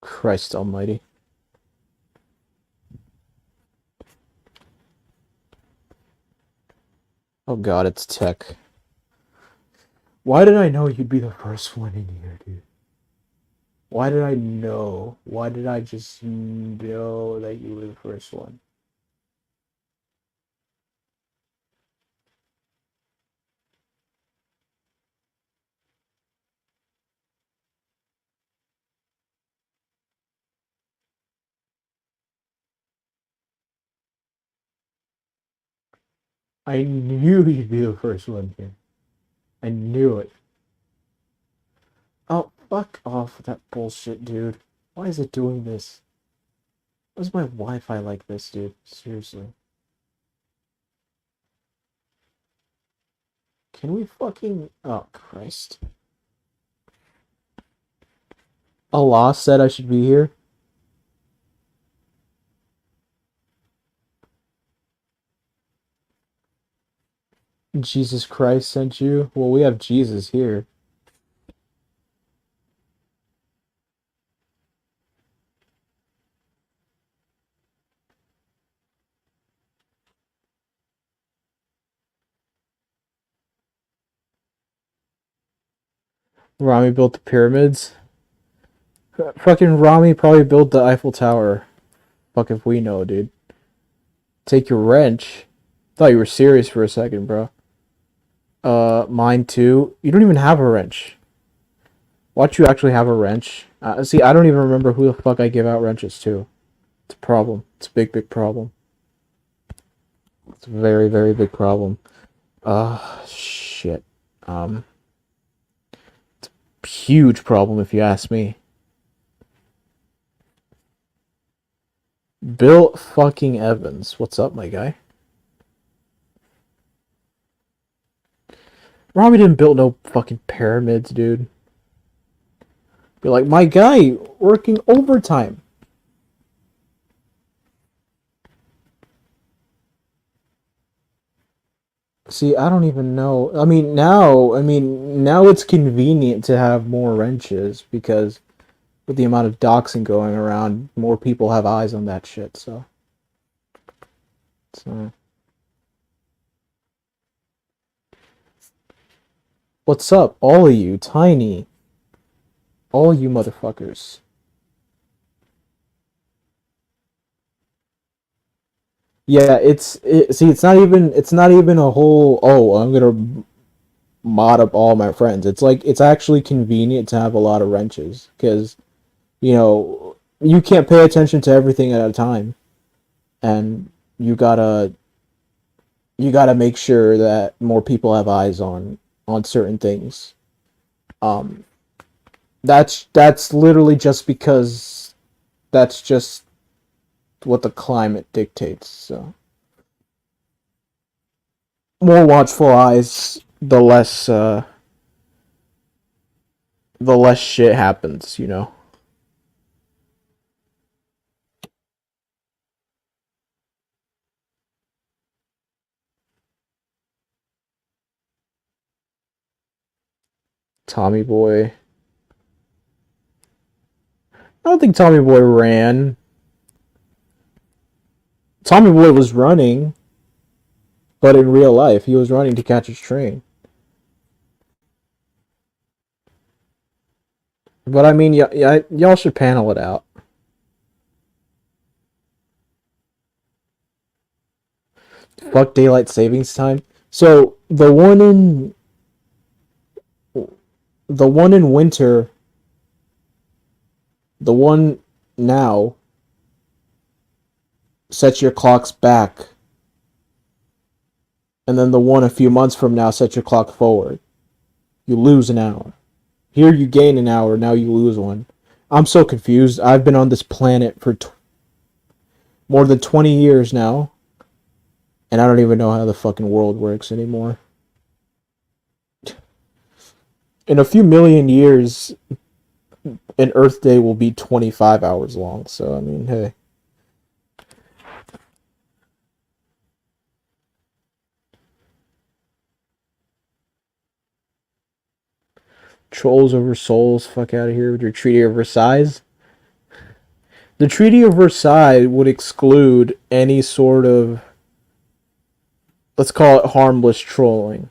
Christ almighty. Oh god, it's tech. Why did I know you'd be the first one in here, dude? Why did I know? Why did I just know that you were the first one? I knew you'd be the first one here. I knew it. Oh, fuck off with that bullshit, dude. Why is it doing this? Why is my Wi-Fi like this, dude? Seriously. Can we fucking... Oh, Christ. Allah said I should be here? Jesus Christ sent you? Well, we have Jesus here. Rami built the pyramids. Fucking Rami probably built the Eiffel Tower. Fuck if we know, dude. Take your wrench. Thought you were serious for a second, bro. Mine too. You don't even have a wrench. Watch you actually have a wrench. See, I don't even remember who the fuck I give out wrenches to. It's a problem. It's a big, big problem. It's a very, very big problem. Shit. Um, Huge problem if you ask me. Bill fucking Evans. What's up, my guy? Rami didn't build no fucking pyramids, dude. Be like, my guy working overtime. See, I don't even know. I mean, now it's convenient to have more wrenches because with the amount of doxing going around, more people have eyes on that shit. So what's up, all of you, Tiny, all you motherfuckers? Yeah, see, it's not even a whole. Oh, I'm gonna mod up all my friends. It's like it's actually convenient to have a lot of wrenches because you can't pay attention to everything at a time, and you gotta you gotta make sure that more people have eyes on certain things. Um, that's literally just because that's just what the climate dictates. So more watchful eyes, the less shit happens. Tommy Boy. I don't think Tommy Boy ran. Tommy Boy was running, but in real life, he was running to catch his train. But I mean, y'all should panel it out. Fuck daylight savings time. So the one in winter, the one now sets your clocks back, and then the one a few months from now sets your clock forward. You lose an hour. Here you gain an hour. Now you lose one. I'm so confused. I've been on this planet for more than 20 years now, and I don't even know how the fucking world works anymore. In a few million years, an Earth day will be 25 hours long. So, I mean, hey. Trolls over souls, fuck out of here with your Treaty of Versailles. The Treaty of Versailles would exclude any sort of, let's call it, harmless trolling.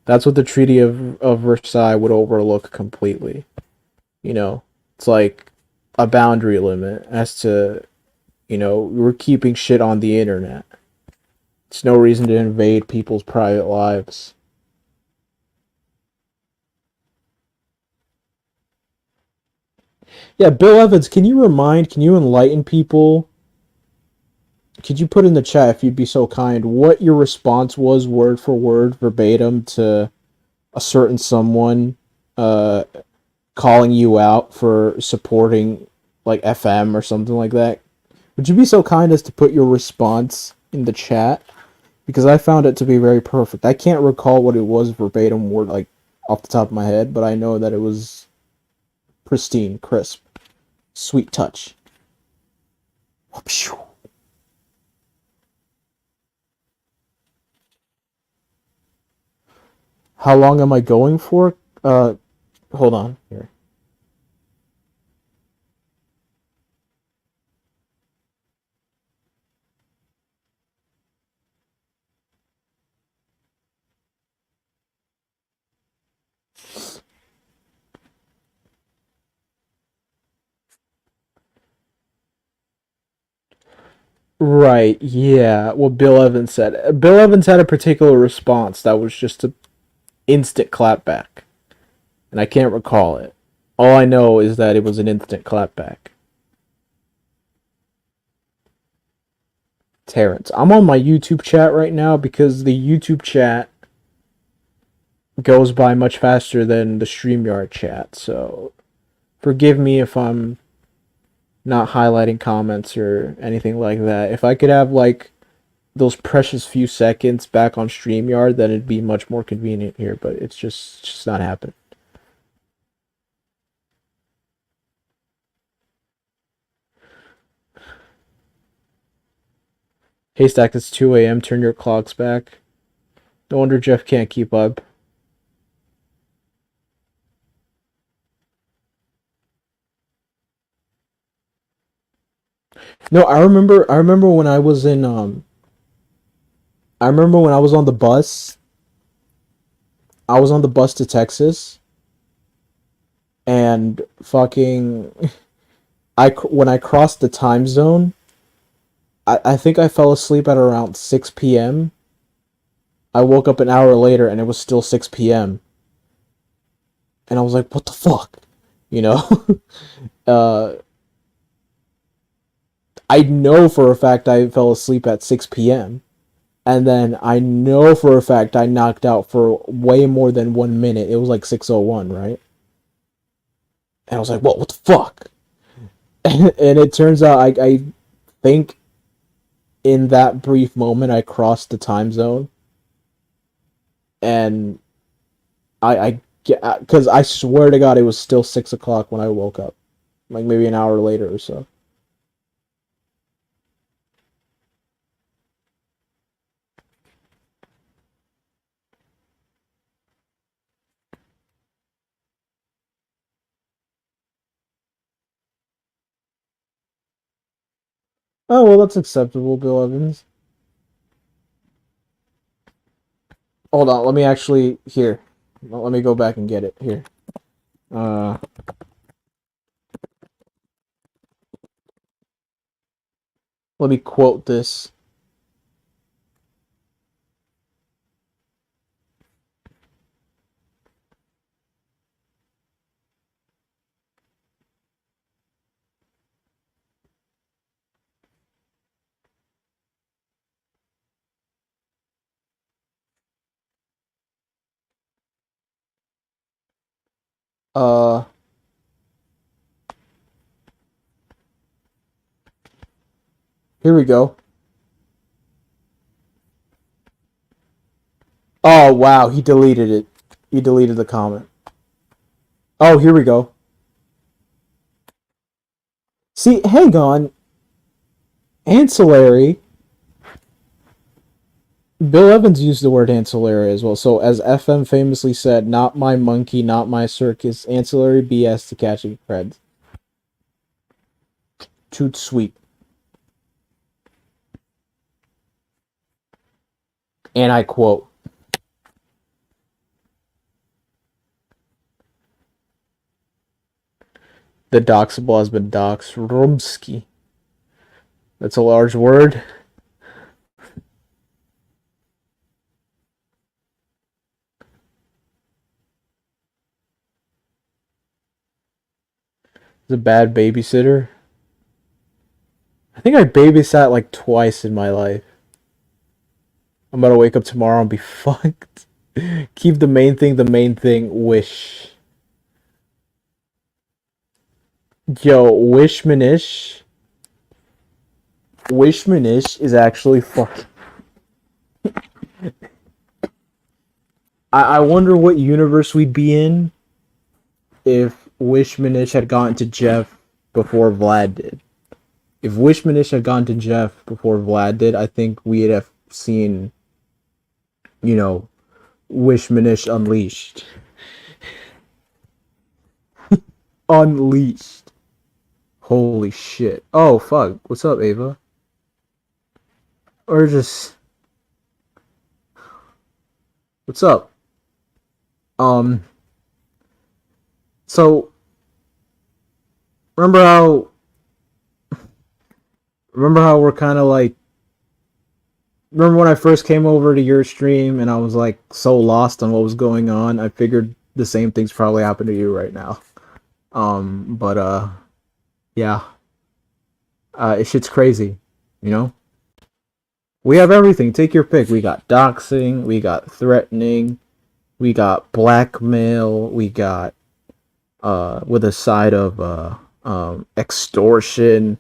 That's what the Treaty of Versailles would overlook completely. You know, it's like a boundary limit as to, we're keeping shit on the internet. It's no reason to invade people's private lives. Yeah, Bill Evans, can you enlighten people? Could you put in the chat, if you'd be so kind, what your response was, word for word, verbatim, to a certain someone uh, calling you out for supporting, like, FM or something like that? Would you be so kind as to put your response in the chat? Because I found it to be very perfect. I can't recall what it was verbatim, word, like, off the top of my head, but I know that it was pristine, crisp, sweet touch. How long am I going for? Hold on here. Right, yeah. What Bill Evans said. Bill Evans had a particular response that was just an instant clapback. And I can't recall it. All I know is that it was an instant clapback. Terrence. I'm on my YouTube chat right now because the YouTube chat goes by much faster than the StreamYard chat, so forgive me if I'm not highlighting comments or anything like that. If I could have, like, those precious few seconds back on StreamYard, then it'd be much more convenient here, but it's just not happening. Haystack, it's 2 a.m. Turn your clocks back. No wonder Jeff can't keep up. No, I remember when I was in I remember when I was on the bus. I was on the bus to Texas, and fucking when I crossed the time zone, I think I fell asleep at around 6 p.m. I woke up an hour later and it was still 6 p.m. And I was like, what the fuck? You know? uh, I know for a fact I fell asleep at 6 p.m. And then I know for a fact I knocked out for way more than 1 minute. It was like 6:01, right? And I was like, what the fuck? And it turns out I think in that brief moment I crossed the time zone. And I because I swear to God it was still 6 o'clock when I woke up, like maybe an hour later or so. Oh well, that's acceptable, Bill Evans. Hold on, let me actually here. Let me go back and get it here. Uh, Let me quote this. Uh, Here we go. Oh wow, he deleted it. He deleted the comment. Oh, here we go. See, hang on. Ancillary. Bill Evans used the word ancillary as well. So, as FM famously said, not my monkey, not my circus, ancillary BS to catching creds. Toot sweet. And I quote, the doxable has been doxed. Rumsky. That's a large word. It's a bad babysitter. I think I babysat like twice in my life. I'm about to wake up tomorrow and be fucked. Keep the main thing the main thing. Wish. Yo, Wishmanish. Wishmanish is actually fucking. I wonder what universe we'd be in if Wishmanish had gotten to Jeff before Vlad did. If Wishmanish had gone to Jeff before Vlad did, I think we'd have seen, you know, Wishmanish unleashed. Unleashed. Holy shit. Oh, fuck. What's up, Ava? Or just... What's up? So... Remember how we're kind of like... Remember when I first came over to your stream and I was like so lost on what was going on? I figured the same thing's probably happened to you right now. Yeah. Shit's crazy, you know? We have everything. Take your pick. We got doxing, we got threatening, we got blackmail, we got with a side of extortion,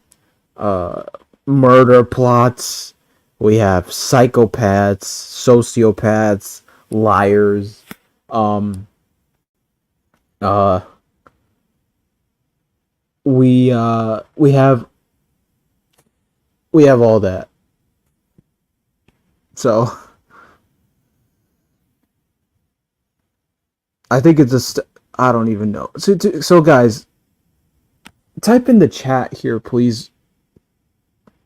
murder plots. We have psychopaths, sociopaths, liars. We have all that. So I think it's I don't even know. So guys, type in the chat here, please.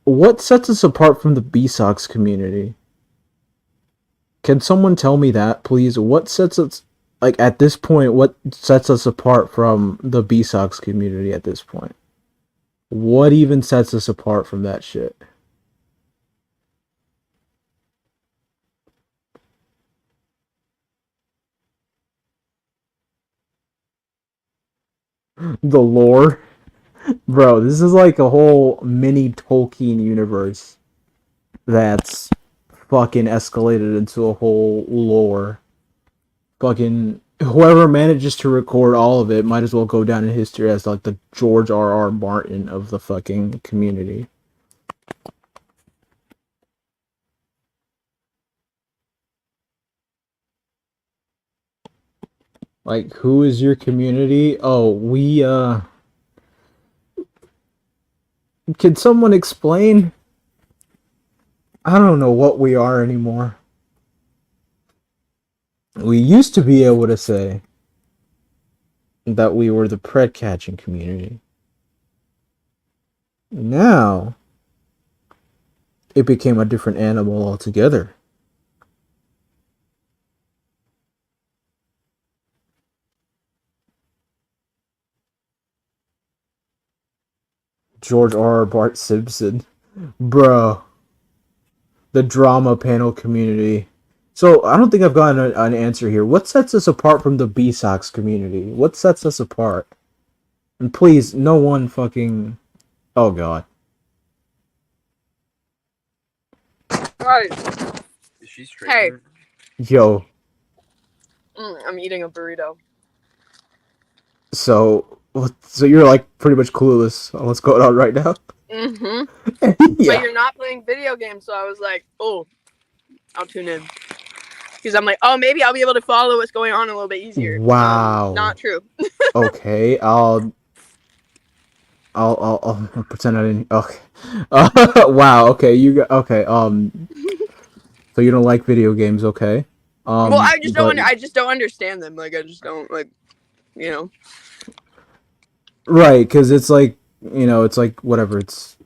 What sets us apart from the B-Sox community? Can someone tell me that, please? What sets us, like, at this point, what sets us apart from the B-Sox community at this point? What even sets us apart from that shit? The lore? Bro, this is like a whole mini Tolkien universe that's fucking escalated into a whole lore. Fucking whoever manages to record all of it might as well go down in history as like the George R.R. Martin of the fucking community. Like, who is your community? Oh, we, Can someone explain? I don't know what we are anymore. We used to be able to say that we were the pred catching community. Now, it became a different animal altogether. George R.R. Bart Simpson. Bro. The drama panel community. So, I don't think I've gotten an answer here. What sets us apart from the B-Sox community? What sets us apart? And please, no one fucking... Oh, God. Right. Is she straight? Hey. Yo. I'm eating a burrito. So you're like pretty much clueless on what's going on right now? Mm-hmm. Yeah. But you're not playing video games, so I was like, oh, I'll tune in. Because I'm like, oh, maybe I'll be able to follow what's going on a little bit easier. Wow. Not true. Okay, I'll pretend I didn't. Okay. Wow. Okay, you got okay. So you don't like video games, okay? Well, I just don't. I just don't understand them. Like, I just don't like, you know. Right, because it's like it's like whatever. It's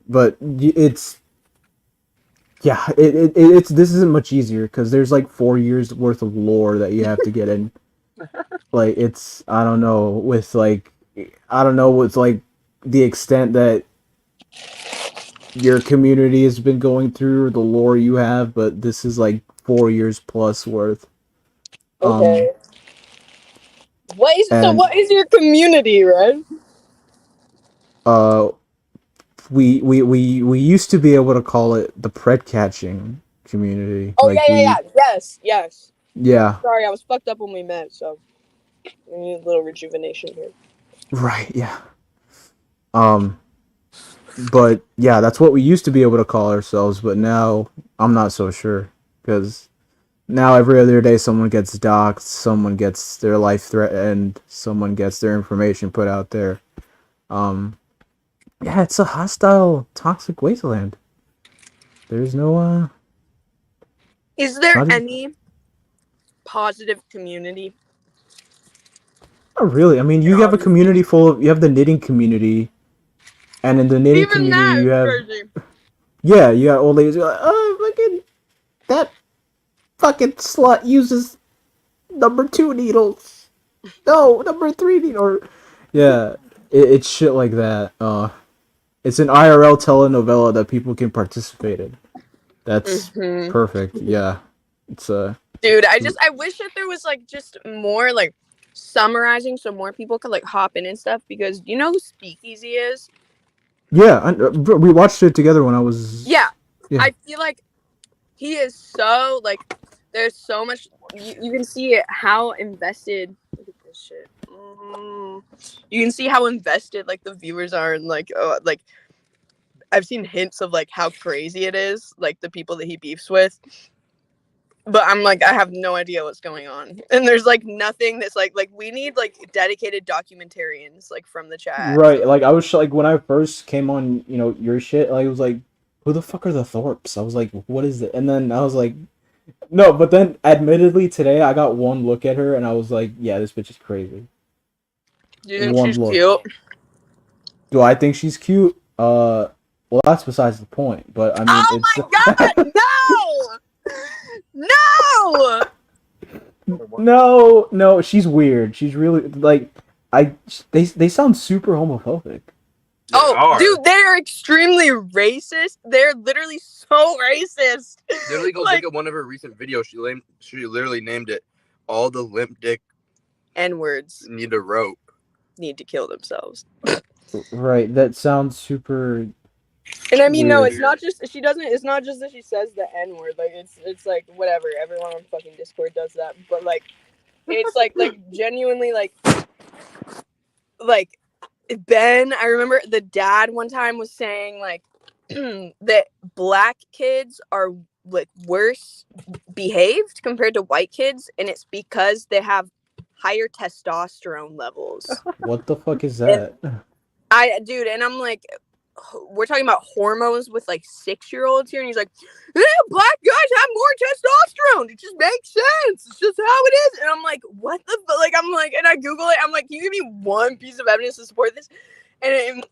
yeah. It's this isn't much easier because there's like 4 years worth of lore that you have to get in. Like it's I don't know with like I don't know with like the extent that your community has been going through or the lore you have, but this is like 4 years plus worth. Okay. And What is your community, right? uh, we used to be able to call it the pred catching community. Oh Like yeah. Yes. yeah, Sorry, I was fucked up when we met, so we need a little rejuvenation here. right, yeah. Um, but yeah, that's what we used to be able to call ourselves. But now I'm not so sure because now every other day someone gets doxxed, someone gets their life threatened, someone gets their information put out there. Um, yeah, it's a hostile, toxic wasteland. There's no Is there not even, any positive community? not really. I mean, in you have a Auburn? community full of you have the knitting community, and in the knitting Even community that you is have crazy. yeah, you got old ladies who are like, oh, fucking that fucking slut uses number 2 needles. No, number 3 needle. Or yeah, it's shit like that. It's an IRL telenovela that people can participate in. That's Hmm. perfect. Yeah, it's Dude, I wish that there was like just more like summarizing so more people could like hop in and stuff because you know who Speakeasy is? yeah. We watched it together when I was Yeah. yeah. I feel like he is so like there's so much you can see it how invested look at this shit. You can see how invested like the viewers are and like I've seen hints of like how crazy it is, like the people that he beefs with. But I'm like, I have no idea what's going on. And there's like nothing that's like we need like dedicated documentarians like from the chat. Right, like I was like when I first came on, your shit, like it was like, who the fuck are the Thorpes? I was like, what is it? And then I was like, no, but then admittedly today I got one look at her and I was like, yeah, this bitch is crazy. Do you think One she's look. cute? Do I think she's cute? Well, that's besides the point. But I mean, Oh it's my god, no! no, she's weird. She's really like they sound super homophobic. Oh, dude, they're extremely racist. They're literally so racist. Literally, go look at one of her recent videos. She literally named it "All the limp dick N-words need a rope." need to kill themselves. Right, that sounds super. And I mean, no, weird. it's not just she doesn't. It's not just that she says the N word. Like it's like whatever. Everyone on fucking Discord does that. But like, it's like genuinely like Ben. I remember the dad one time was saying like that black kids are like worse behaved compared to white kids, and it's because they have higher testosterone levels. What the fuck is that? Dude, and I'm like, we're talking about hormones with like 6-year-olds here, and he's like, yeah, black guys have more testosterone. It just makes sense. It's just how it is. And I'm like, what the fuck? Like, I'm like, and I Google it. I'm like, can you give me one piece of evidence to support this? And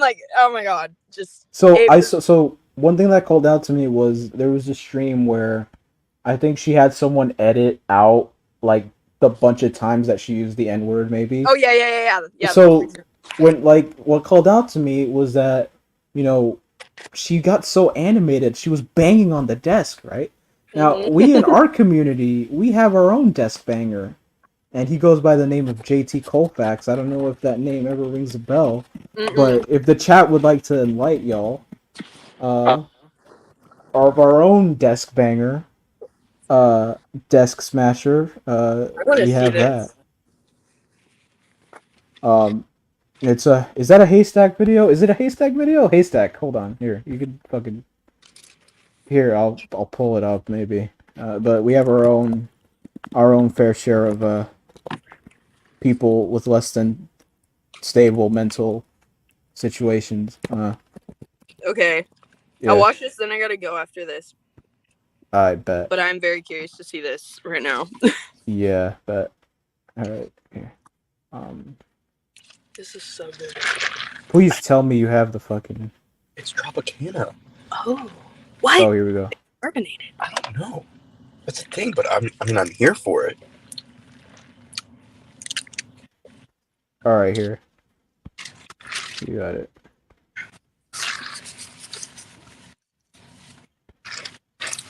like, oh my god, just so one thing that called out to me was there was a stream where I think she had someone edit out like the bunch of times that she used the N word maybe. Oh yeah. So when like what called out to me was that she got so animated she was banging on the desk, right? Now we in our community we have our own desk banger, and he goes by the name of JT Colfax. I don't know if that name ever rings a bell, but if the chat would like to enlighten y'all, of our own desk banger, desk smasher, we have that. Is that a haystack video? Is it a haystack video? Haystack, hold on. Here, you can fucking here, I'll pull it up maybe. But we have our own fair share of people with less than stable mental situations. Okay. Yeah, I'll watch this, then I gotta go after this. I bet. But I'm very curious to see this right now. Yeah, bet. Alright, here. This is so good. Please tell me you have the fucking. It's Tropicana. Oh, what? Oh, here we go. Carbonated. I don't know. That's the thing, but I'm here for it. All right, here. You got it.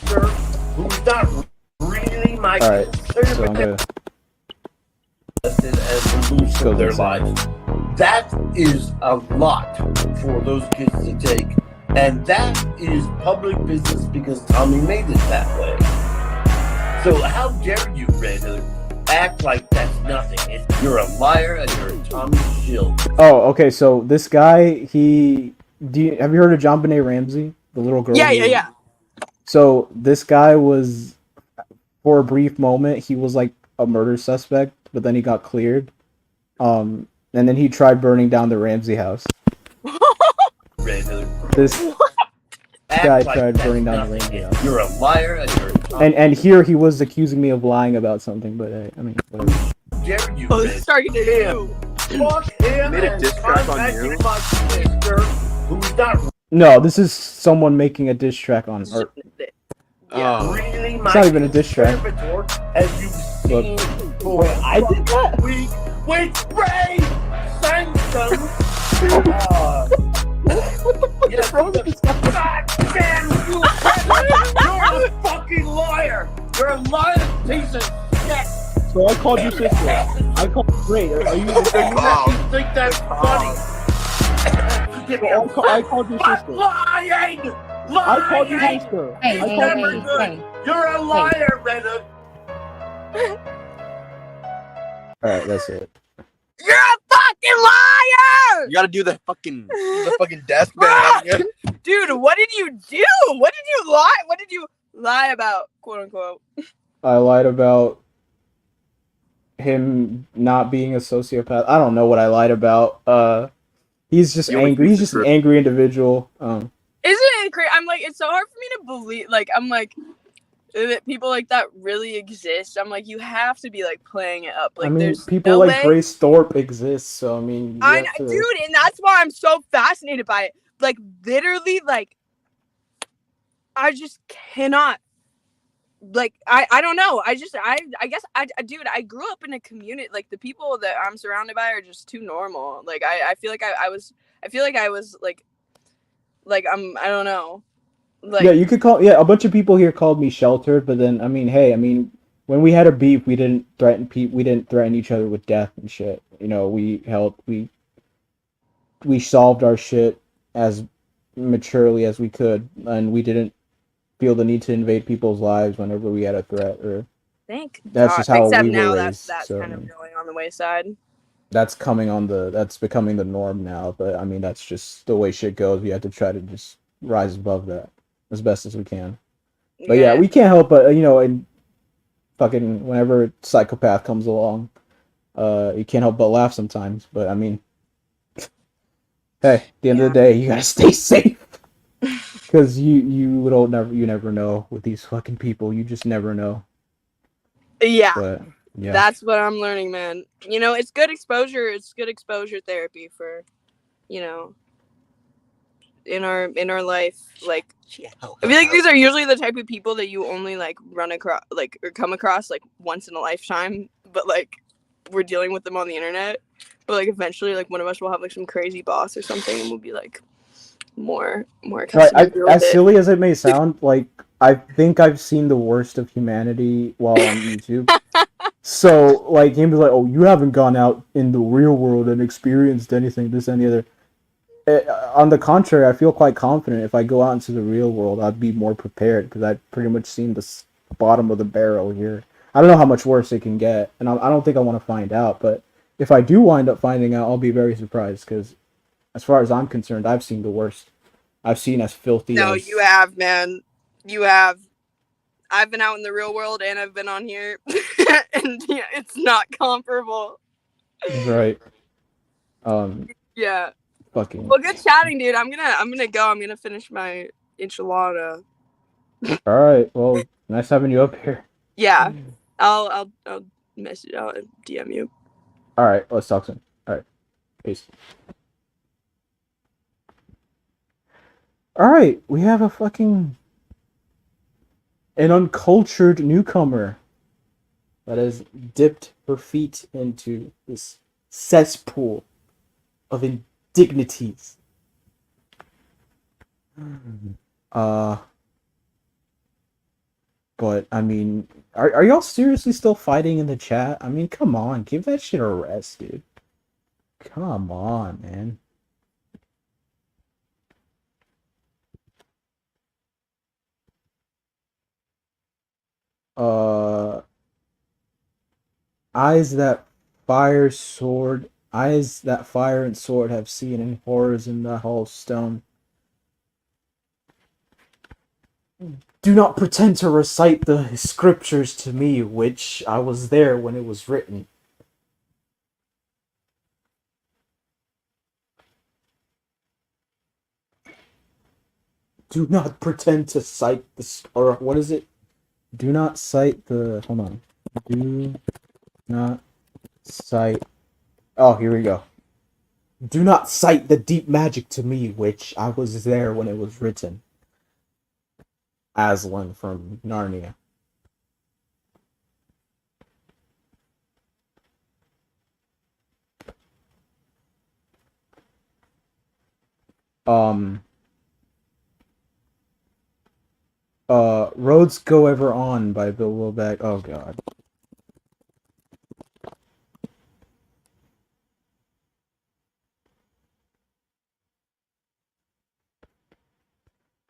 Sir, who's not really my All right. So I'm gonna and lose go their this lives. That is a lot for those kids to take, and that is public business because Tommy made it that way. So how dare you, Randall, act like that's nothing? You're a liar and you're a Tommy shill. Oh, okay. So this guy, have you heard of John Benet Ramsey, the little girl? Yeah. So this guy was, for a brief moment, he was like a murder suspect, but then he got cleared. And then he tried burning down the Ramsey house. Randall, This act guy like tried that's burning down the nothing. Ramsey house. You're a liar and you're a Tommy. And here he was accusing me of lying about something, but I mean, whatever. How dare you, Oh, this is starting to do. Fuck him Made a and diss track on contact you? my sister, who's not No, this is someone making a diss track on. Or, Oh. really it's not even a diss track. servitor, as you've seen for I did that. week with Ray Sanctum. What the fuck is wrong with this guy? God damn you! You're a fucking liar! You're a lying piece of shit! So I called your sister. I called. Great. Are you? You think that's funny? Give me a I called your fuck sister. lying! I called your Lying! sister. Hey, It's hey, never hey, good. hey. You're a liar, Renner! All right, that's it. You're a fucking liar! You gotta do the fucking death bang. Dude, what did you do? What did you lie? What did you lie about, quote unquote? I lied about him not being a sociopath. I don't know what I lied about. He's just You only angry. He's use just the an angry individual. Isn't it crazy? I'm like, it's so hard for me to believe. Like, I'm like, that people like that really exist. I'm like, you have to be like playing it up. Like, I mean, there's people no like way. Grace Thorpe exist, so I mean, you I have know, to- dude, and that's why I'm so fascinated by it. Like, literally, like, I just cannot. Like, I don't know. I guess dude, I grew up in a community. Like, the people that I'm surrounded by are just too normal. Like, I feel like I was like I don't know. Like, yeah, you could call. Yeah, a bunch of people here called me sheltered, but then I mean, hey, I mean, when we had a beef, we didn't threaten each other with death and shit. You know, we solved our shit as maturely as we could, and we didn't feel the need to invade people's lives whenever we had a threat. Or thank That's God. just how Except we were now raised, that's so, kind of going on the wayside. that's becoming the norm now. But I mean, that's just the way shit goes. We have to try to just rise above that as best as we can. But yeah, we can't help but and fucking whenever a psychopath comes along, you can't help but laugh sometimes. But I mean, hey, at the end of the day, you gotta stay safe because you never know with these fucking people. You just never know. Yeah. But yeah, That's what I'm learning, man. You know, it's good exposure. It's good exposure therapy for, you know, in our life. Like, I feel like these are usually the type of people that you only like run across, like, or come across like once in a lifetime. But like, we're dealing with them on the internet. But like, eventually, like one of us will have like some crazy boss or something, and we'll be like more right. accustomed to deal with As it. silly as it may sound, like I think I've seen the worst of humanity while on YouTube. So, like, him be like, "Oh, you haven't gone out in the real world and experienced anything, this and the other." On the contrary, I feel quite confident if I go out into the real world, I'd be more prepared because I've pretty much seen the bottom of the barrel here. I don't know how much worse it can get, and I don't think I want to find out. But if I do wind up finding out, I'll be very surprised because, as far as I'm concerned, I've seen the worst. I've seen as filthy. No, as... you have, man. You have. I've been out in the real world and I've been on here, and yeah, it's not comparable. Right. Yeah. Fucking. Well, good chatting, dude. I'm gonna go. I'm gonna finish my enchilada. All right. Well, nice having you up here. Yeah. I'll message. I'll DM you. All right. Let's talk soon. All right. Peace. Alright, we have an uncultured newcomer that has dipped her feet into this cesspool of indignities. But I mean, are y'all seriously still fighting in the chat? I mean, come on, give that shit a rest, dude. Come on, man. Uh, eyes that eyes that fire and sword have seen, and horrors in the hall of stone. Do not pretend to recite the scriptures to me, which I was there when it was written. Do not pretend to cite or what is it? Do not cite the, hold on. Do not cite, oh, here we go. Do not cite the deep magic to me, which I was there when it was written. Aslan from Narnia. Roads Go Ever On by Bill Wilbeck. Oh god.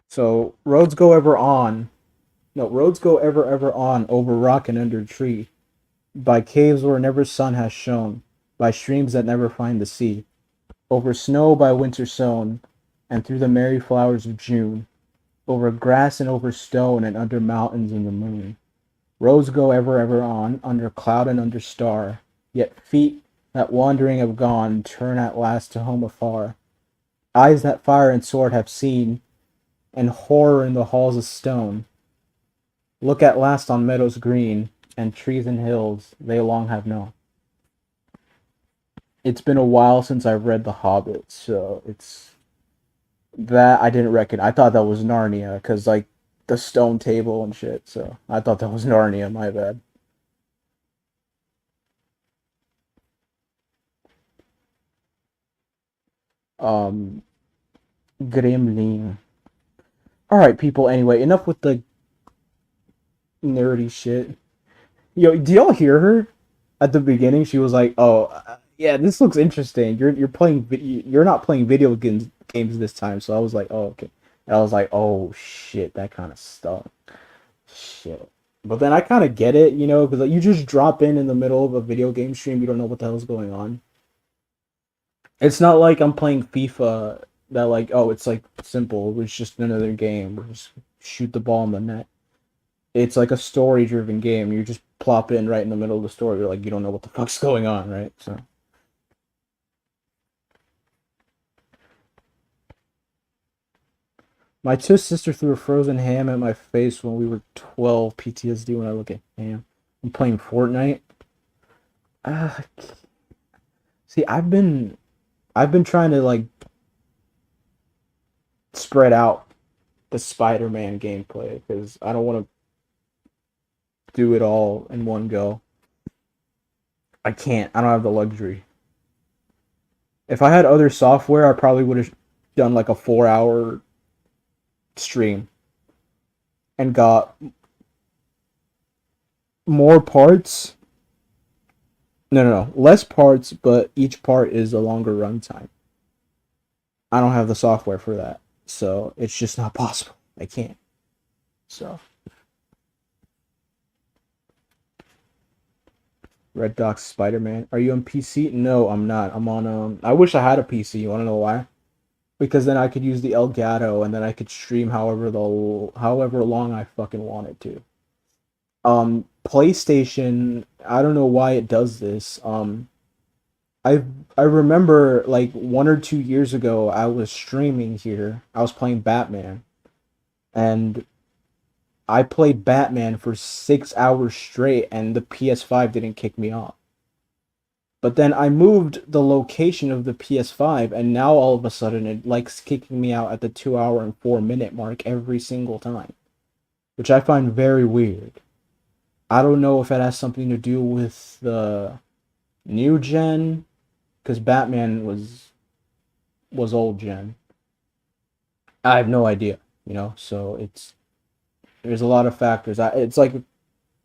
So, Roads Go Ever On. No, Roads Go Ever On over rock and under tree. By caves where never sun has shone. By streams that never find the sea. Over snow by winter sown. And through the merry flowers of June. Over grass and over stone and under mountains in the moon. Roads go ever on, under cloud and under star. Yet feet that wandering have gone turn at last to home afar. Eyes that fire and sword have seen, and horror in the halls of stone. Look at last on meadows green, and trees and hills they long have known. It's been a while since I've read The Hobbit, so it's that I didn't reckon. I thought that was Narnia, because, like, the stone table and shit, so I thought that was Narnia, my bad. Gremlin. Alright, people, anyway, enough with the nerdy shit. Yo, do y'all hear her? At the beginning, she was like, oh, yeah, this looks interesting. You're not playing video games this time, so I was like, oh, okay. And I was like, oh, shit, that kind of stuff. Shit. But then I kind of get it, you know, because like, you just drop in the middle of a video game stream, you don't know what the hell's going on. It's not like I'm playing FIFA that, like, oh, it's, like, simple. It's just another game. We just shoot the ball in the net. It's like a story-driven game. You just plop in right in the middle of the story. You're like, you don't know what the fuck's going on, right? So... My two sister threw a frozen ham at my face when we were 12. PTSD when I look at ham. I'm playing Fortnite. See, I've been trying to like spread out the Spider-Man gameplay because I don't want to do it all in one go. I can't. I don't have the luxury. If I had other software, I probably would have done like a 4-hour stream and got more parts. No, less parts, but each part is a longer runtime. I don't have the software for that, so it's just not possible. I can't. So Red Dox Spider-Man. Are you on PC? No, I'm not. I'm on I wish I had a PC. You wanna know why? Because then I could use the Elgato and then I could stream however long I fucking wanted to. PlayStation, I don't know why it does this. I remember like 1 or 2 years ago I was streaming here. I was playing Batman. And I played Batman for 6 hours straight and the PS5 didn't kick me off. But then I moved the location of the PS5, and now all of a sudden it likes kicking me out at the 2 hour and 4 minute mark every single time, which I find very weird. I don't know if it has something to do with the new gen, because Batman was old gen. I have no idea, So there's a lot of factors. It's like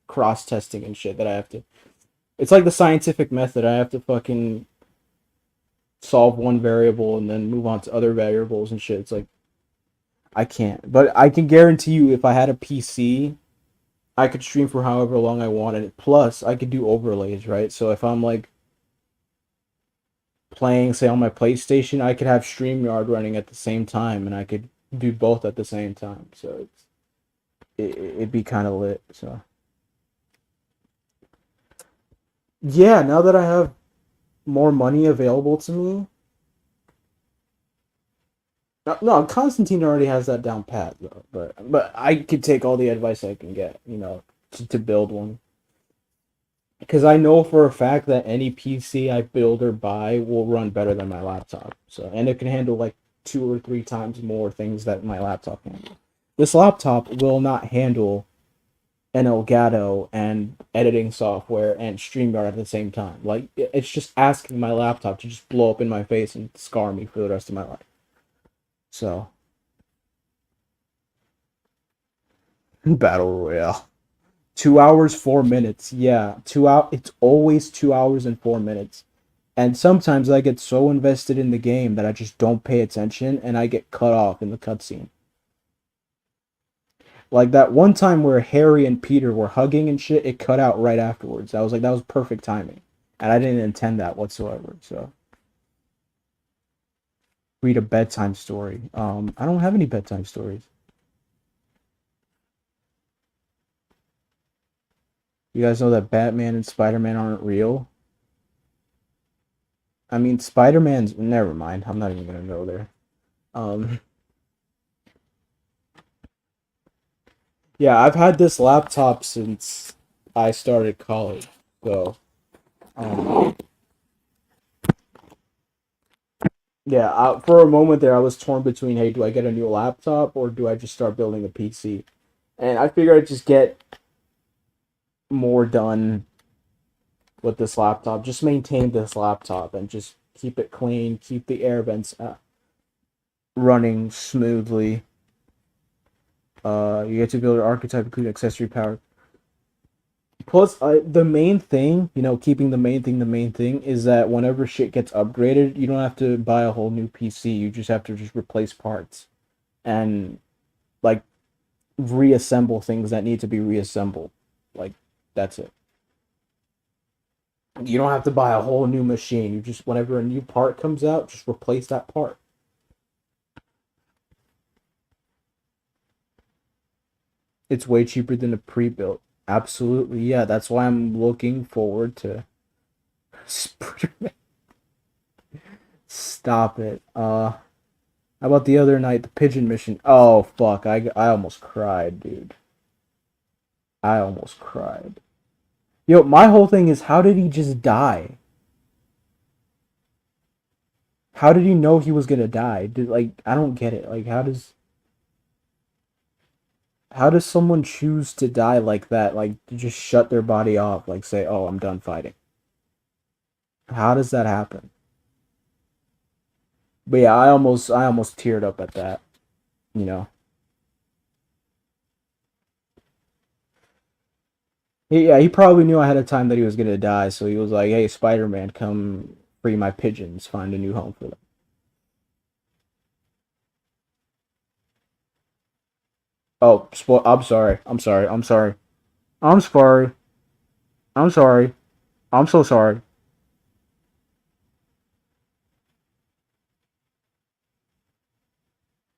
cross testing and shit that I have to. It's like the scientific method. I have to fucking solve one variable and then move on to other variables and shit. It's like I can't. But I can guarantee you, if I had a PC, I could stream for however long I wanted. Plus, I could do overlays, right? So if I'm like playing, say, on my PlayStation, I could have StreamYard running at the same time, and I could do both at the same time. So it'd be kind of lit. So yeah, now that I have more money available to me. No, Constantine already has that down pat though. But I could take all the advice I can get, to build one. Because I know for a fact that any PC I build or buy will run better than my laptop. So, and it can handle like 2 or 3 times more things that my laptop can. This laptop will not handle an Elgato and editing software and StreamYard at the same time. Like, it's just asking my laptop to just blow up in my face and scar me for the rest of my life. So, Battle Royale. 2 hours, 4 minutes. Yeah, 2 hours. It's always 2 hours and 4 minutes. And sometimes I get so invested in the game that I just don't pay attention and I get cut off in the cutscene. Like that one time where Harry and Peter were hugging and shit, it cut out right afterwards. I was like, that was perfect timing. And I didn't intend that whatsoever. So, read a bedtime story. I don't have any bedtime stories. You guys know that Batman and Spider-Man aren't real? I mean, Spider-Man's... Never mind. I'm not even gonna go there. Yeah, I've had this laptop since I started college. So, yeah, for a moment there, I was torn between, hey, do I get a new laptop or do I just start building a PC? And I figured I'd just get more done with this laptop. Just maintain this laptop and just keep it clean, keep the air vents running smoothly. You get to build an archetype, including accessory power. Plus, the main thing, keeping the main thing is that whenever shit gets upgraded, you don't have to buy a whole new PC. You just have to just replace parts and like reassemble things that need to be reassembled. Like, that's it. You don't have to buy a whole new machine. You just, whenever a new part comes out, just replace that part. It's way cheaper than a pre-built. Absolutely, yeah. That's why I'm looking forward to Spider-Man. Stop it. How about the other night, the pigeon mission? Oh fuck, I almost cried, dude. I almost cried. Yo, my whole thing is, how did he just die? How did he know he was gonna die? I don't get it. Like, how does someone choose to die like that? Like, to just shut their body off, like say, oh, I'm done fighting. How does that happen? But yeah, I almost teared up at that, you know. Yeah, he probably knew ahead of time that he was gonna die, so he was like, "Hey, Spider-Man, come free my pigeons, find a new home for them." Oh, I'm sorry. I'm sorry. I'm sorry. I'm sorry. I'm sorry. I'm so sorry.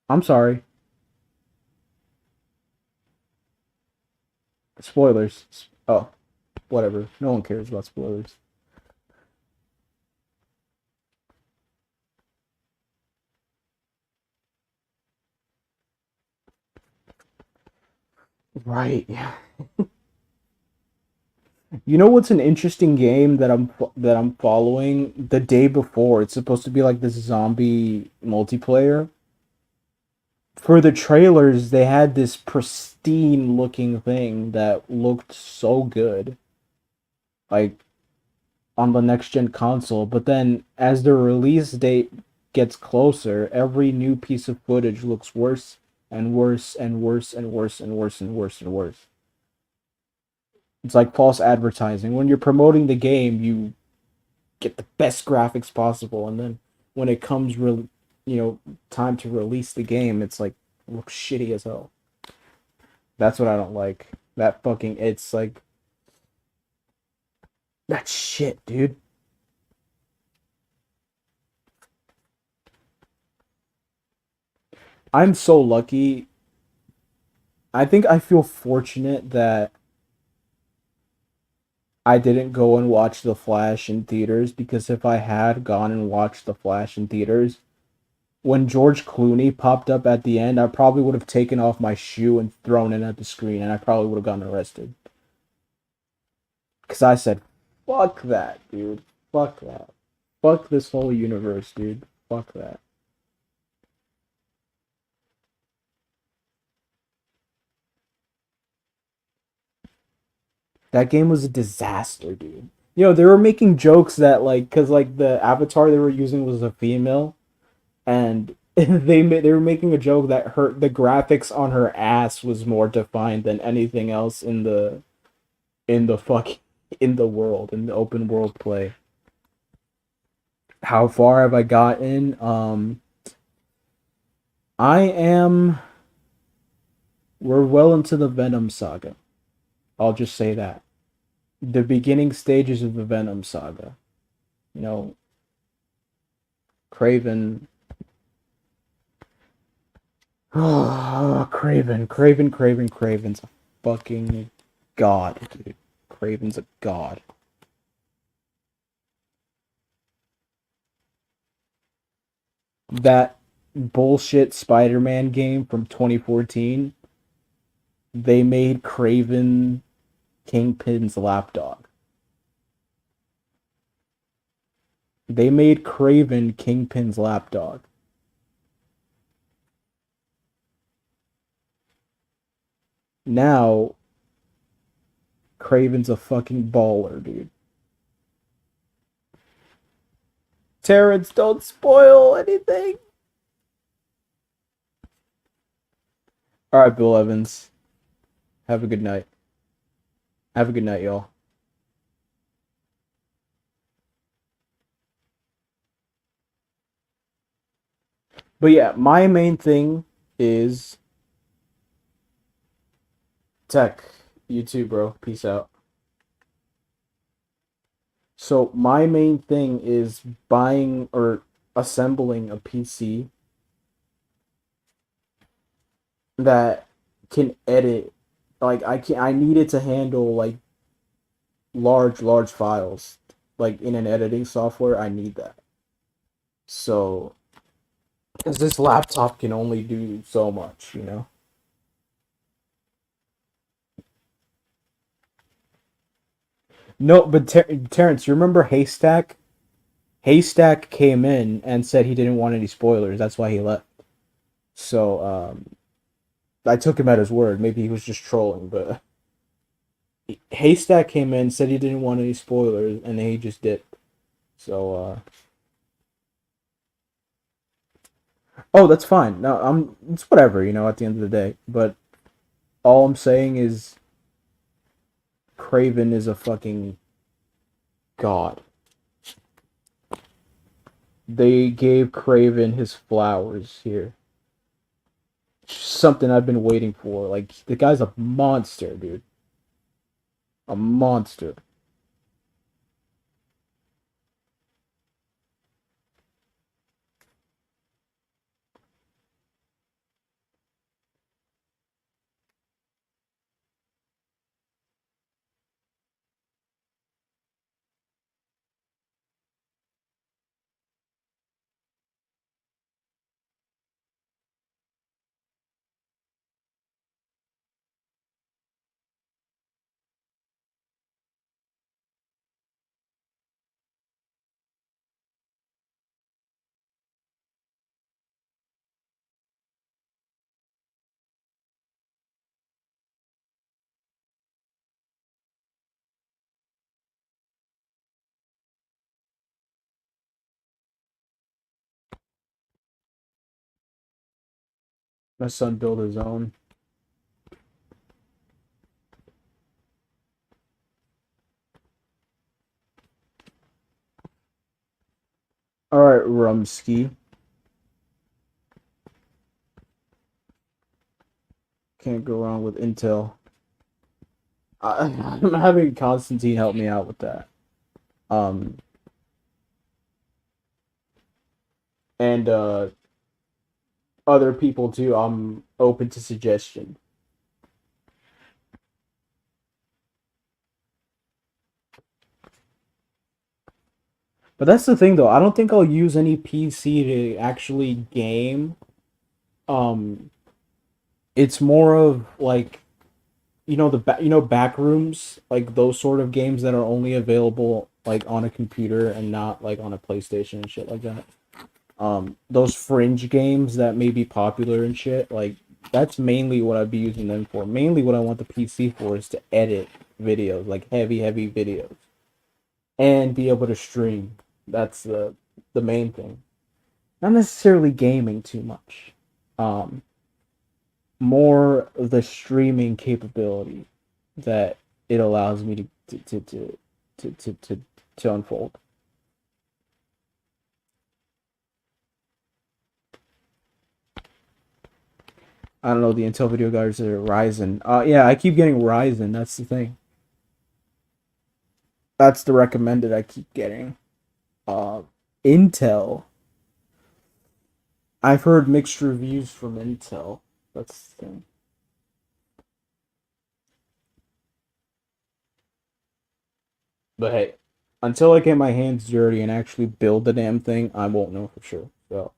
I'm sorry. Spoilers. Oh, whatever. No one cares about spoilers. Right. Yeah. You know what's an interesting game that I'm following the day before? It's supposed to be like this zombie multiplayer. For the trailers, they had this pristine looking thing that looked so good, like on the next gen console. But then, as the release date gets closer, every new piece of footage looks worse and worse and worse and worse and worse and worse and worse. It's like false advertising. When you're promoting the game, you get the best graphics possible, and then when it comes time to release the game, it's like looks shitty as hell. That's what I don't like. That fucking it's like that shit, dude. I'm so lucky. I think I feel fortunate that I didn't go and watch The Flash in theaters, because if I had gone and watched The Flash in theaters, when George Clooney popped up at the end, I probably would have taken off my shoe and thrown it at the screen, and I probably would have gotten arrested. Because I said, fuck that, dude. Fuck that. Fuck this whole universe, dude. Fuck that. That game was a disaster, dude. They were making jokes that, like, because, like, the avatar they were using was a female, and they were making a joke that the graphics on her ass was more defined than anything else in the world, in the open world play. How far have I gotten? I am we're well into the Venom saga. I'll just say that. The beginning stages of the Venom saga. You know, Craven. Craven's a fucking god, dude. Craven's a god. That bullshit Spider-Man game from 2014, they made Craven Kingpin's lapdog. They made Craven Kingpin's lapdog. Now, Craven's a fucking baller, dude. Terrence, don't spoil anything. Alright, Bill Evans. Have a good night. Have a good night, y'all. But yeah, my main thing is tech. You too, bro. Peace out. So my main thing is buying or assembling a PC that can edit. Like I need it to handle like large files. Like in an editing software, I need that. So, because this laptop can only do so much. No, but Terrence, you remember Haystack? Haystack came in and said he didn't want any spoilers. That's why he left. So, I took him at his word. Maybe he was just trolling, but Haystack came in, said he didn't want any spoilers, and then he just dipped. So, oh, that's fine. No, it's whatever, at the end of the day. But all I'm saying is Craven is a fucking god. They gave Craven his flowers here. Something I've been waiting for. Like, the guy's a monster, dude. A monster. My son built his own. Alright, Rumsky. Can't go wrong with Intel. I'm having Constantine help me out with that. And other people too. I'm open to suggestion. But that's the thing though. I don't think I'll use any PC to actually game. It's more of like back rooms, like those sort of games that are only available like on a computer and not like on a PlayStation and shit like that. Those fringe games that may be popular and shit, like that's mainly what I'd be using them for. Mainly what I want the PC for is to edit videos, like heavy videos, and be able to stream. That's the main thing. Not necessarily gaming too much. More the streaming capability that it allows me to unfold. I don't know, the Intel video cards are Ryzen. Yeah, I keep getting Ryzen, that's the thing. That's the recommended I keep getting. Intel. I've heard mixed reviews from Intel. That's the thing. But hey, until I get my hands dirty and actually build the damn thing, I won't know for sure. So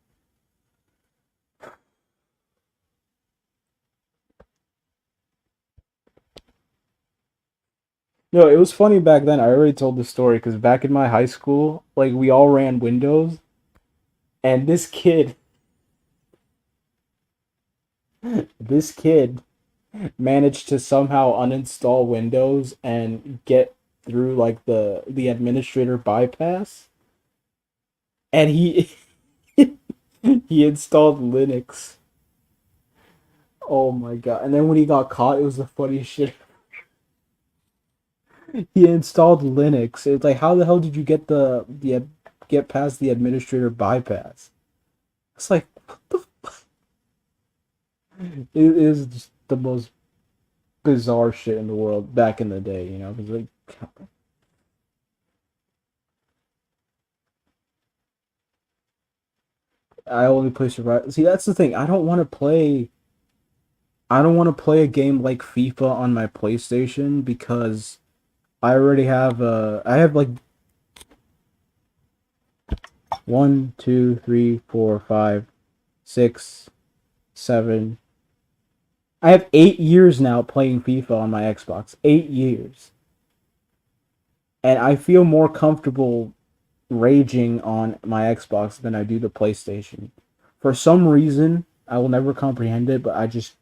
no, it was funny back then. I already told this story because back in my high school, like we all ran Windows, and this kid managed to somehow uninstall Windows and get through like the administrator bypass, and he he installed Linux. Oh my god! And then when he got caught, it was the funniest shit. He installed Linux. It's like, how the hell did you get past the administrator bypass? It's like, what the fuck? It is just the most bizarre shit in the world back in the day, you know? It was like, I only play Survival. See, that's the thing. I don't want to play. I don't want to play a game like FIFA on my PlayStation because I already have I have like 1, 2, 3, 4, 5, 6, 7. I have 8 years now playing FIFA on my Xbox. 8 years. And I feel more comfortable raging on my Xbox than I do the PlayStation. For some reason, I will never comprehend it, but I just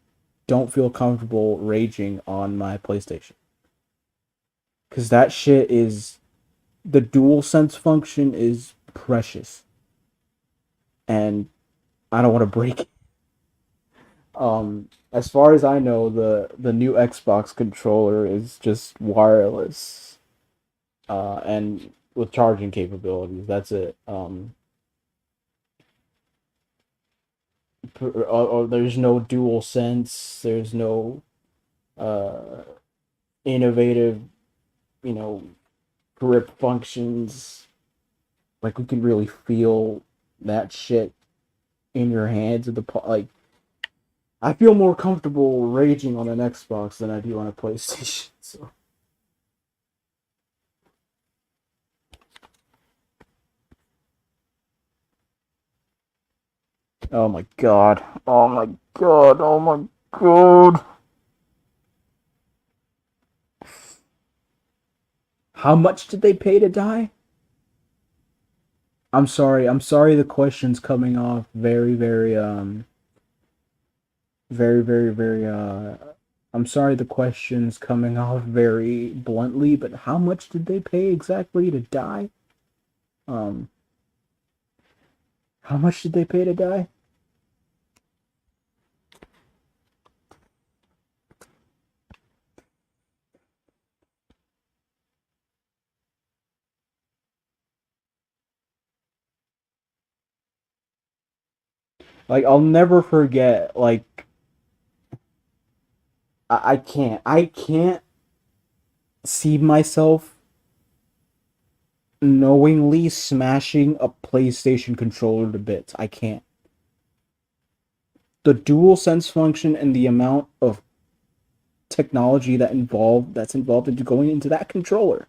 don't feel comfortable raging on my PlayStation. Because that shit is... The DualSense function is precious. And I don't want to break it. As far as I know, the new Xbox controller is just wireless. And with charging capabilities. That's it. There's no DualSense. There's no innovative, grip functions. Like, we can really feel that shit in your hands. I feel more comfortable raging on an Xbox than I do on a PlayStation. So. Oh my god. Oh my god. Oh my god. How much did they pay to die? I'm sorry the question's coming off very, very, I'm sorry the question's coming off very bluntly, but how much did they pay exactly to die? How much did they pay to die? Like I'll never forget. Like I can't see myself knowingly smashing a PlayStation controller to bits. I can't. The dual sense function and the amount of technology that's involved into going into that controller,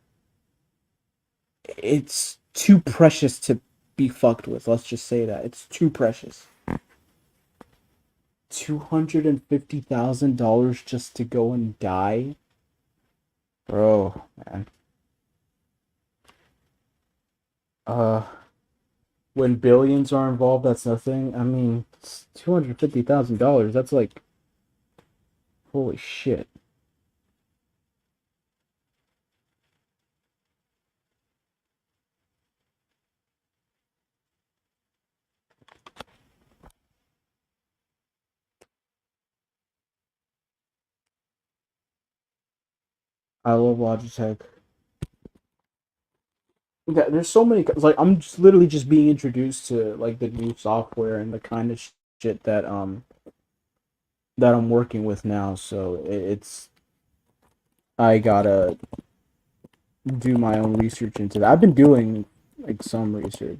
it's too precious to be fucked with. Let's just say that it's too precious. $250,000 just to go and die, bro, man. Uh, when billions are involved, that's nothing. I mean, it's $250,000. That's like, holy shit. I love Logitech. Yeah, there's so many. Like, I'm just literally just being introduced to like the new software and the kind of shit that I'm working with now. So it's I gotta do my own research into that. I've been doing like some research.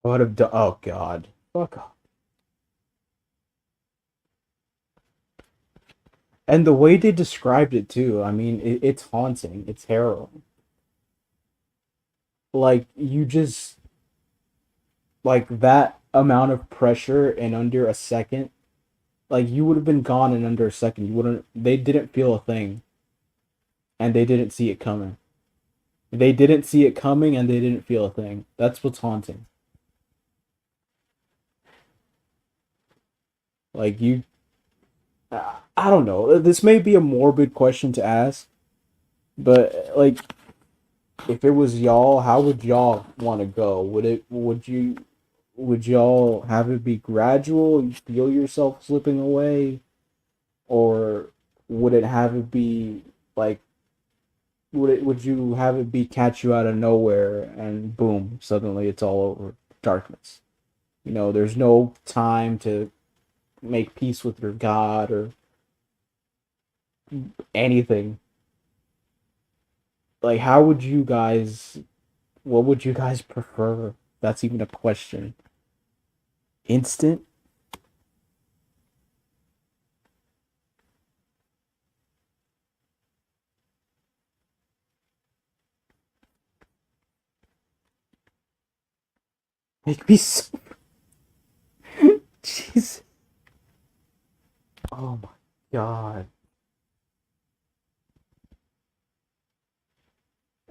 I would have done. Oh God, fuck off. And the way they described it too. I mean, it's haunting. It's harrowing. Like you just like that amount of pressure in under a second. Like you would have been gone in under a second. You wouldn't. They didn't feel a thing, and they didn't see it coming. They didn't see it coming, and they didn't feel a thing. That's what's haunting. Like you, I don't know. This may be a morbid question to ask, but like, if it was y'all, how would y'all want to go? Would y'all have it be gradual? You feel yourself slipping away, or would it have it be like would you have it be catch you out of nowhere and boom, suddenly it's all over, darkness. There's no time to make peace with your god or anything. Like how would you guys what would you guys prefer? That's even a question. Instant? Make me so jeez. Oh my god.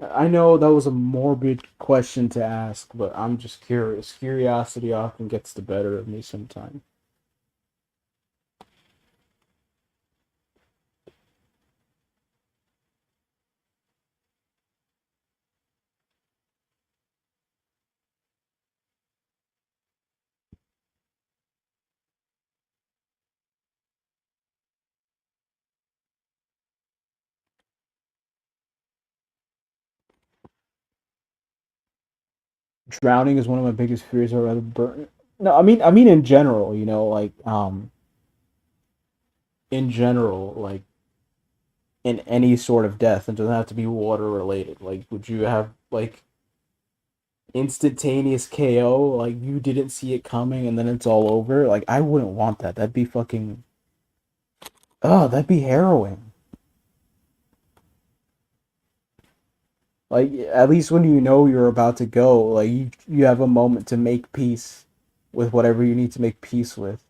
I know that was a morbid question to ask, but I'm just curious. Curiosity often gets the better of me sometimes. Drowning is one of my biggest fears. I'd rather burn. No, I mean in general, like in general, like in any sort of death, it doesn't have to be water related. Like, would you have like instantaneous KO? Like you didn't see it coming, and then it's all over. Like I wouldn't want that. That'd be fucking. Oh, that'd be harrowing. Like at least when you know you're about to go, like you have a moment to make peace with whatever you need to make peace with.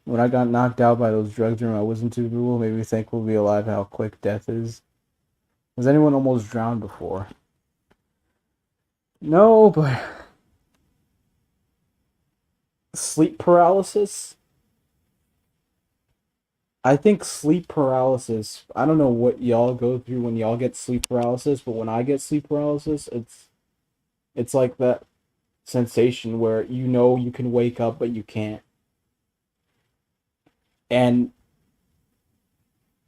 When I got knocked out by those drugs during my wisdom tooth removal, made me thankful to be alive. How quick death is. Has anyone almost drowned before? No, but sleep paralysis. I think sleep paralysis, I don't know what y'all go through when y'all get sleep paralysis, but when I get sleep paralysis, it's like that sensation where you know you can wake up but you can't. And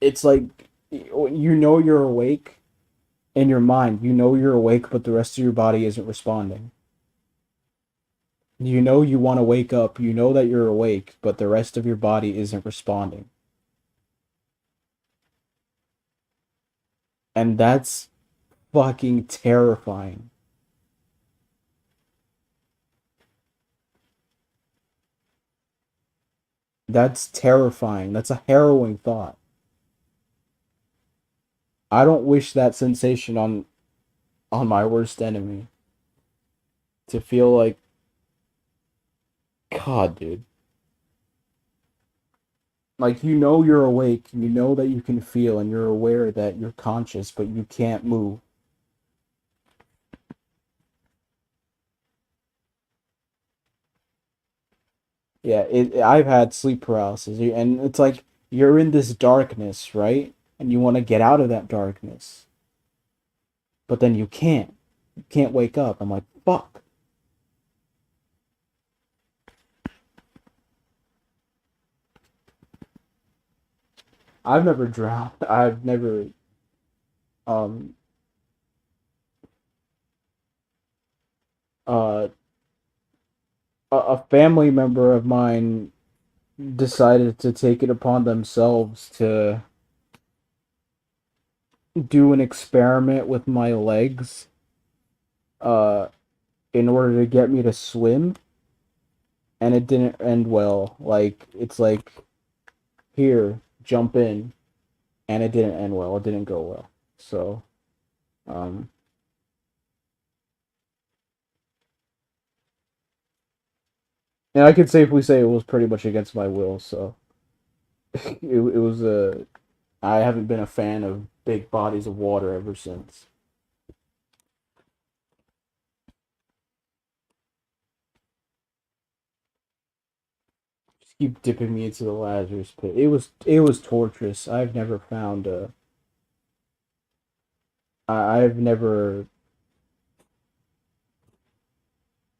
it's like you know you're awake in your mind. You know you're awake but the rest of your body isn't responding. You know you want to wake up, you know that you're awake, but the rest of your body isn't responding. And that's fucking terrifying. That's terrifying. That's a harrowing thought. I don't wish that sensation on my worst enemy. To feel like, God, dude. Like, you know you're awake, you know that you can feel, and you're aware that you're conscious, but you can't move. Yeah, I've had sleep paralysis, and it's like you're in this darkness, right? And you want to get out of that darkness, but then you can't. You can't wake up. I'm like, fuck. I've never drowned. I've never um uh a family member of mine decided to take it upon themselves to do an experiment with my legs uh in order to get me to swim, and it didn't end well. Like, it's like, here, jump in, and it didn't end well. It didn't go well. So um and I could safely say it was pretty much against my will, so it was a I haven't been a fan of big bodies of water ever since. Just keep dipping me into the Lazarus pit. It was torturous. I've never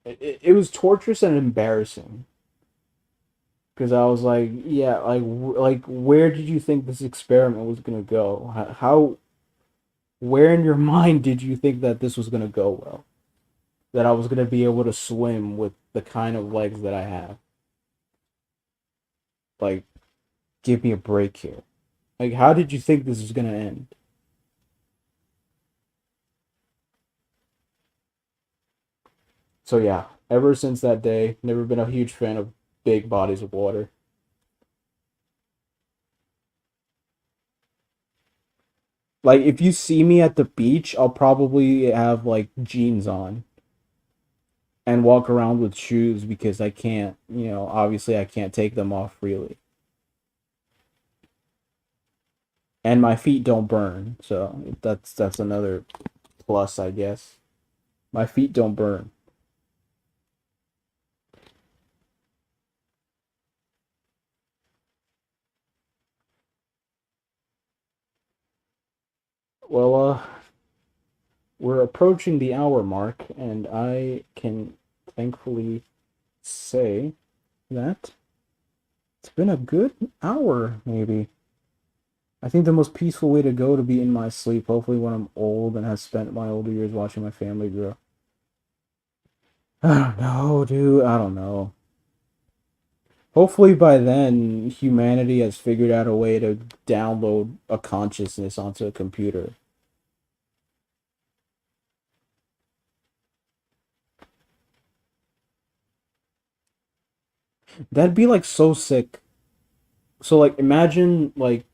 it was torturous and embarrassing because I was like, yeah, like where did you think this experiment was gonna go? How where in your mind did you think that this was gonna go well? That I was gonna be able to swim with the kind of legs that I have? Like, give me a break here. Like, how did you think this was gonna end? So yeah, ever since that day, never been a huge fan of big bodies of water. Like, if you see me at the beach, I'll probably have like jeans on and walk around with shoes because I can't, obviously I can't take them off freely. And my feet don't burn, so that's another plus, I guess. My feet don't burn. Well, we're approaching the hour mark, and I can thankfully say that it's been a good hour, maybe. I think the most peaceful way to go to be in my sleep, hopefully when I'm old and have spent my older years watching my family grow. I don't know, dude. I don't know. Hopefully by then, humanity has figured out a way to download a consciousness onto a computer. That'd be like so sick. So like imagine like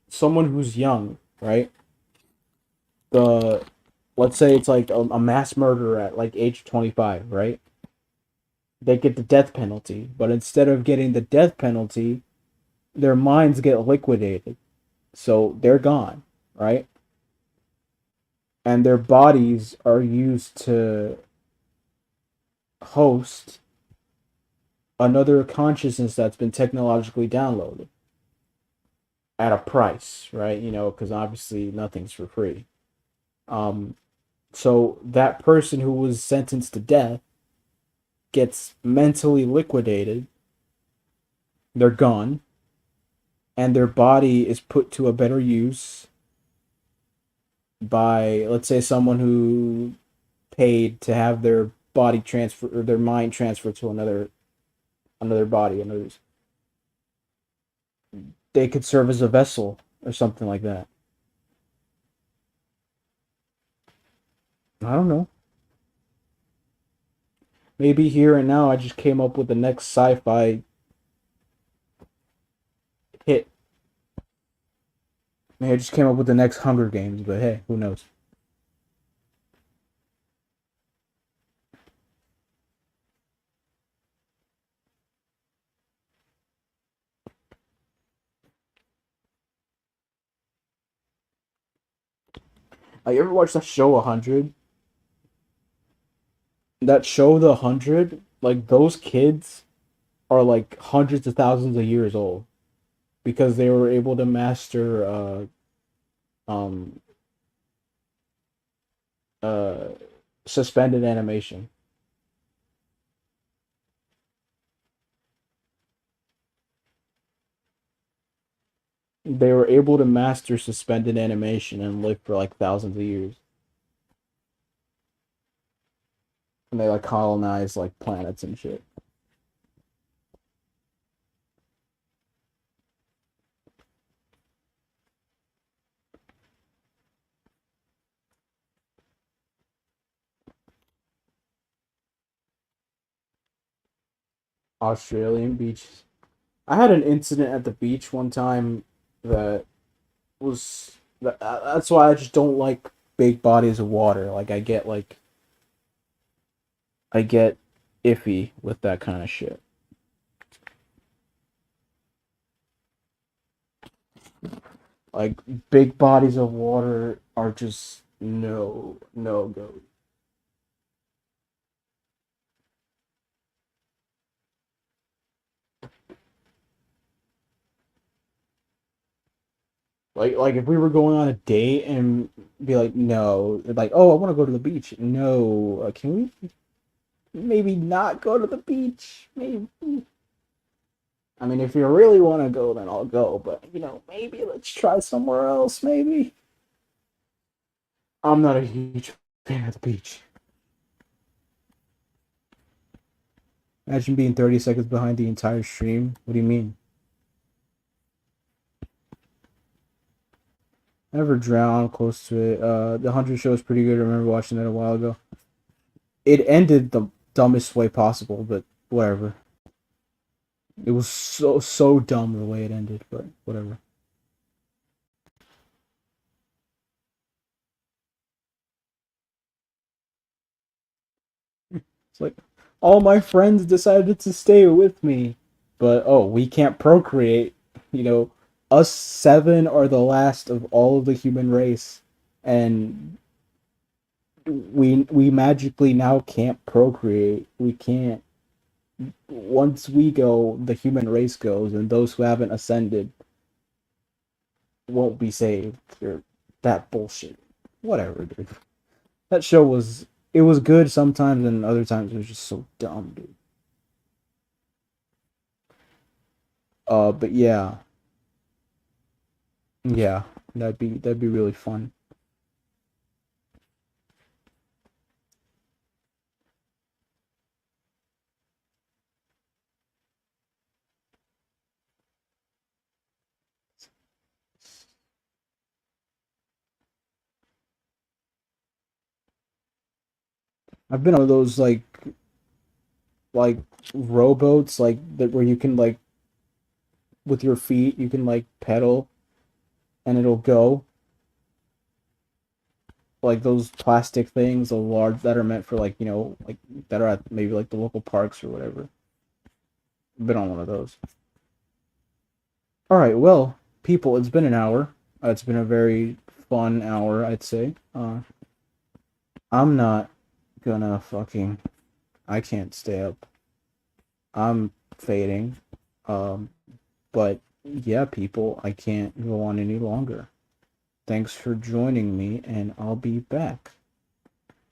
someone who's young, right? The Let's say it's like a mass murderer at like age 25, right? They get the death penalty, but instead of getting the death penalty, their minds get liquidated. So they're gone, right? And their bodies are used to host another consciousness that's been technologically downloaded at a price, right? Because obviously nothing's for free. So that person who was sentenced to death gets mentally liquidated. They're gone, and their body is put to a better use by, let's say, someone who paid to have their body transfer or their mind transferred to another body. They could serve as a vessel or something like that. I don't know. Maybe here and now I just came up with the next sci-fi hit. Maybe I just came up with the next Hunger Games, but hey, who knows? You ever watch that show 100? That show, The 100, like those kids are like hundreds of thousands of years old because they were able to master um uh suspended animation. They were able to master suspended animation and live for like thousands of years. And they like colonize like planets and shit. Australian beaches. I had an incident at the beach one time that that's why I just don't like big bodies of water. Like I get iffy with that kind of shit. Like big bodies of water are just no go. Like if we were going on a date and be like, no, like, oh, I want to go to the beach. No, can we maybe not go to the beach? Maybe. I mean, if you really want to go, then I'll go. But maybe let's try somewhere else. Maybe. I'm not a huge fan of the beach. Imagine being 30 seconds behind the entire stream. What do you mean? I never drowned close to it. The 100 show is pretty good. I remember watching that a while ago. It ended the dumbest way possible, but whatever. It was so dumb the way it ended, but whatever. It's like all my friends decided to stay with me, but oh, we can't procreate. Us seven are the last of all of the human race, and we magically now can't procreate. We can't. Once we go, the human race goes, and those who haven't ascended won't be saved. Or that bullshit. Whatever, dude. That show was good sometimes, and other times it was just so dumb, dude. But yeah, that'd be really fun. I've been on those like rowboats like that where you can like with your feet you can like pedal and it'll go. Like those plastic things, the large that are meant for like like that are at maybe like the local parks or whatever. I've been on one of those. All right, well, people, it's been an hour. It's been a very fun hour, I'd say. I'm not gonna fucking. I can't stay up I'm fading. But yeah, people, I can't go on any longer. Thanks for joining me, and I'll be back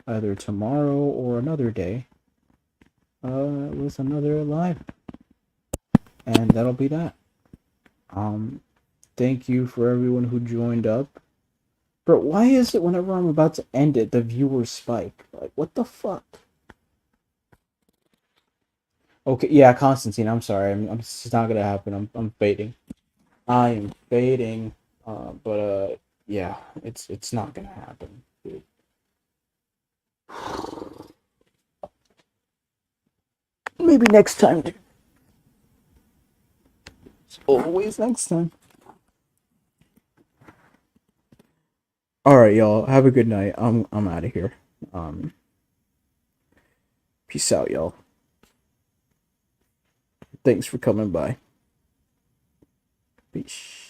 either tomorrow or another day with another live. And that'll be that. Thank you for everyone who joined up. Bro, why is it whenever I'm about to end it, the viewers spike? Like, what the fuck? Okay, yeah, Constantine, I'm sorry. It's not gonna happen. I'm fading. I am fading. But yeah, it's not gonna happen, dude. Maybe next time, dude. It's always next time. Alright, y'all. Have a good night. I'm out of here. Peace out, y'all. Thanks for coming by. Peace.